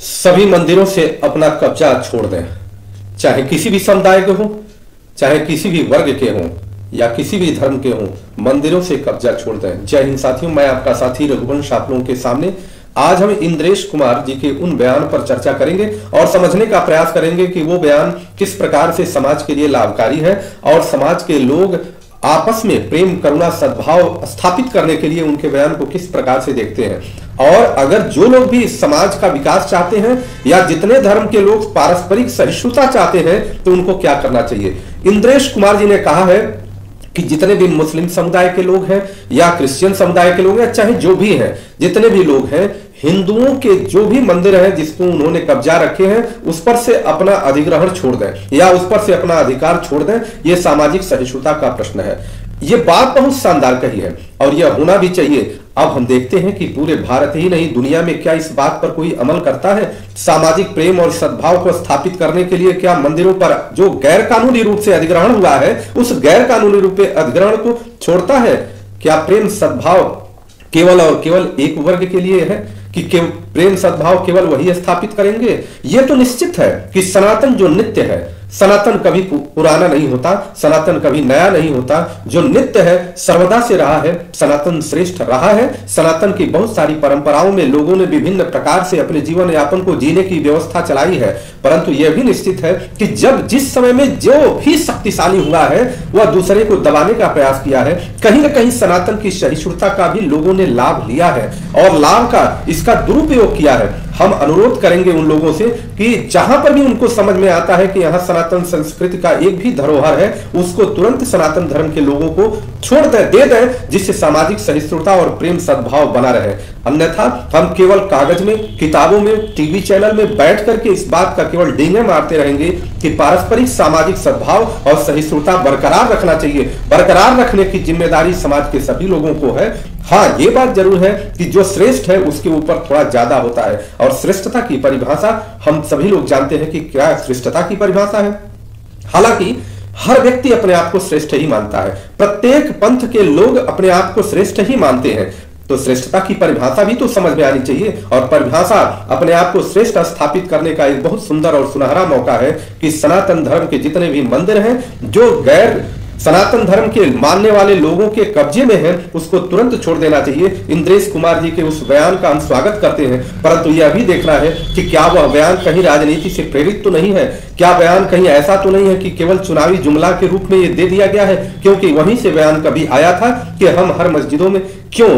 सभी मंदिरों से अपना कब्जा छोड़ दें, चाहे किसी भी समुदाय के हो, चाहे किसी भी वर्ग के हों या किसी भी धर्म के हों, मंदिरों से कब्जा छोड़ दें। जय हिंद साथियों, मैं आपका साथी रघुवंश आप लोगों के सामने आज हम इंद्रेश कुमार जी के उन बयान पर चर्चा करेंगे और समझने का प्रयास करेंगे कि वो बयान किस प्रकार से समाज के लिए लाभकारी है और समाज के लोग आपस में प्रेम, करुणा, सद्भाव स्थापित करने के लिए उनके बयान को किस प्रकार से देखते हैं। और अगर जो लोग भी समाज का विकास चाहते हैं या जितने धर्म के लोग पारस्परिक सहिष्णुता चाहते हैं तो उनको क्या करना चाहिए। इंद्रेश कुमार जी ने कहा है कि जितने भी मुस्लिम समुदाय के लोग हैं या क्रिश्चियन समुदाय के लोग हैं, चाहे जो भी हैं, जितने भी लोग हैं, हिंदुओं के जो भी मंदिर है जिसको उन्होंने कब्जा रखे हैं उस पर से अपना अधिग्रहण छोड़ दें या उस पर से अपना अधिकार छोड़ दें। यह सामाजिक सहिष्णुता का प्रश्न है। यह बात बहुत शानदार कही है और यह होना भी चाहिए। अब हम देखते हैं कि पूरे भारत ही नहीं, दुनिया में क्या इस बात पर कोई अमल करता है। सामाजिक प्रेम और सद्भाव को स्थापित करने के लिए क्या मंदिरों पर जो गैर कानूनी रूप से अधिग्रहण हुआ है उस गैर कानूनी रूप से अधिग्रहण को छोड़ता है? क्या प्रेम सद्भाव केवल और केवल एक वर्ग के लिए है कि प्रेम सद्भाव केवल वही स्थापित करेंगे? यह तो निश्चित है कि सनातन जो नित्य है, सनातन कभी पुराना नहीं होता, सनातन कभी नया नहीं होता। जो नित्य है, सर्वदा से रहा है, सनातन श्रेष्ठ रहा है। सनातन की बहुत सारी परंपराओं में लोगों ने विभिन्न प्रकार से अपने जीवन यापन को जीने की व्यवस्था चलाई है, परंतु यह भी निश्चित है कि जब जिस समय में जो भी शक्तिशाली हुआ है वह दूसरे को दबाने का प्रयास किया है। कहीं ना कहीं सनातन की सहिष्णुता का भी लोगों ने लाभ लिया है और लाभ का इसका दुरुपयोग किया है। हम अनुरोध करेंगे उन लोगों से कि जहां पर भी उनको समझ में आता है कि यहां सनातन संस्कृति का एक भी धरोहर है, उसको तुरंत सनातन धर्म के लोगों को छोड़ दे दें, जिससे सामाजिक सहिष्णुता और प्रेम सद्भाव बना रहे। अन्यथा हम केवल कागज में, किताबों में, टीवी चैनल में बैठ करके इस बात का केवल डींगे मारते रहेंगे कि पारस्परिक सामाजिक सद्भाव और सहिष्णुता बरकरार रखना चाहिए। बरकरार रखने की जिम्मेदारी समाज के सभी लोगों को है। हाँ, ये बात जरूर है कि जो श्रेष्ठ है उसके ऊपर थोड़ा ज्यादा होता है और श्रेष्ठता की परिभाषा हम सभी लोग जानते हैं कि क्या श्रेष्ठता की परिभाषा है। हालांकि हर व्यक्ति अपने आप को श्रेष्ठ ही मानता है, प्रत्येक पंथ के लोग अपने आप को श्रेष्ठ ही मानते हैं, तो श्रेष्ठता की परिभाषा भी तो समझ में आनी चाहिए। और परिभाषा अपने आप को श्रेष्ठ स्थापित करने का एक बहुत सुंदर और सुनहरा मौका है कि सनातन धर्म के जितने भी मंदिर हैं जो गैर सनातन धर्म के मानने वाले लोगों के कब्जे में है उसको तुरंत छोड़ देना चाहिए। इंद्रेश कुमार जी के उस बयान का हम स्वागत करते हैं, परंतु यह भी देखना है कि क्या वह बयान कहीं राजनीति से प्रेरित तो नहीं है, क्या बयान कहीं ऐसा तो नहीं है कि केवल चुनावी जुमला के रूप में यह दे दिया गया है। क्योंकि वहीं से बयान कभी आया था कि हम हर मस्जिदों में क्यों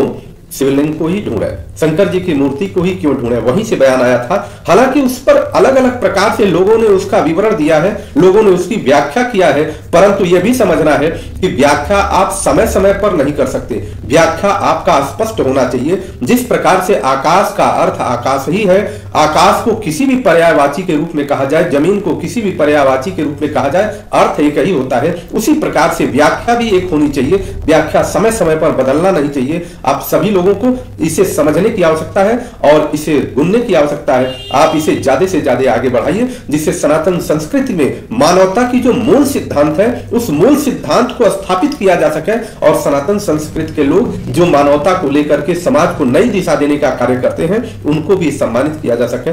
शिवलिंग को ही ढूंढे, शंकर जी की मूर्ति को ही क्यों ढूंढे, वहीं से बयान आया था। हालांकि उस पर अलग अलग प्रकार से लोगों ने उसका विवरण दिया है, लोगों ने उसकी व्याख्या किया है, परंतु यह भी समझना है कि व्याख्या आप समय समय पर नहीं कर सकते। व्याख्या आपका स्पष्ट होना चाहिए। जिस प्रकार से आकाश का अर्थ आकाश ही है, आकाश को किसी भी पर्यायवाची के रूप में कहा जाए, जमीन को किसी भी पर्यायवाची के रूप में कहा जाए, अर्थ एक ही होता है। उसी प्रकार से व्याख्या भी एक होनी चाहिए। व्याख्या समय समय पर बदलना नहीं चाहिए। आप सभी लोगों को इसे समझने की आवश्यकता है और इसे गुनने की आवश्यकता है। आप इसे ज्यादा से ज्यादा आगे बढ़ाइए, जिससे सनातन संस्कृति में मानवता की जो मूल सिद्धांत है उस मूल सिद्धांत को स्थापित किया जा सके और सनातन संस्कृति के लोग जो मानवता को लेकर के समाज को नई दिशा देने का कार्य करते हैं उनको भी सम्मानित किया जा सके।